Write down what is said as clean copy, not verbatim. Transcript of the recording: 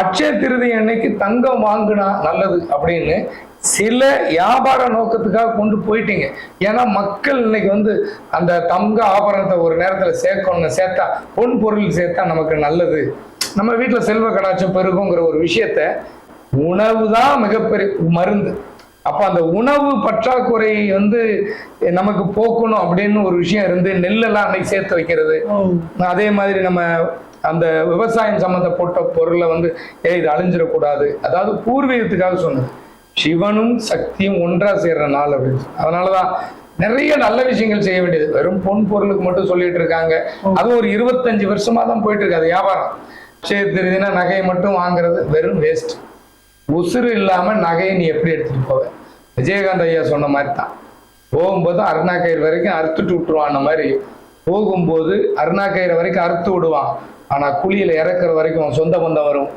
அட்சய திருதி அன்னைக்கு தங்கம் வாங்கினா நல்லது அப்படின்னு சில வியாபார நோக்கத்துக்காக கொண்டு போயிட்டீங்க. ஏன்னா மக்கள் இன்னைக்கு அந்த தங்க ஆபரணத்தை ஒரு நேரத்துல சேர்க்கணும், சேர்த்தா பொன் பொருள் சேர்த்தா நமக்கு நல்லது, நம்ம வீட்டுல செல்வ கடாட்சம் பெருகுங்கிற ஒரு விஷயத்த, உணவு தான் மிகப்பெரிய மருந்து. அப்ப அந்த உணவு பற்றாக்குறை நமக்கு போக்கணும் அப்படின்னு ஒரு விஷயம் இருந்து நெல்லெல்லாம் அன்னைக்கு சேர்த்து வைக்கிறது. அதே மாதிரி நம்ம அந்த விவசாயம் சம்மந்தப்பட்ட பொருளை இது அழிஞ்சிடக்கூடாது, அதாவது பூர்வீகத்துக்காக சொன்னது. சிவனும் சக்தியும் ஒன்றா சேர்ற நாள் அப்படின்னு. அதனாலதான் நிறைய நல்ல விஷயங்கள் செய்ய வேண்டியது. வெறும் பொன் பொருளுக்கு மட்டும் சொல்லிட்டு இருக்காங்க. அது ஒரு 25 வருஷமா தான் போயிட்டு இருக்கு அது வியாபாரம். சரி தெரியுதுன்னா நகையை மட்டும் வாங்குறது வெறும் வேஸ்ட். உசுறு இல்லாம நகையை நீ எப்படி எடுத்துட்டு போவ? விஜயகாந்த் ஐயா சொன்ன மாதிரி தான், போகும்போது அருணாக்கயிறு வரைக்கும் அறுத்துட்டு விட்டுருவான் மாதிரி, போகும்போது அருணாக்கயிறு வரைக்கும் அறுத்து விடுவான், ஆனா குழியில இறக்குற வரைக்கும் சொந்த பந்தம் வரும்.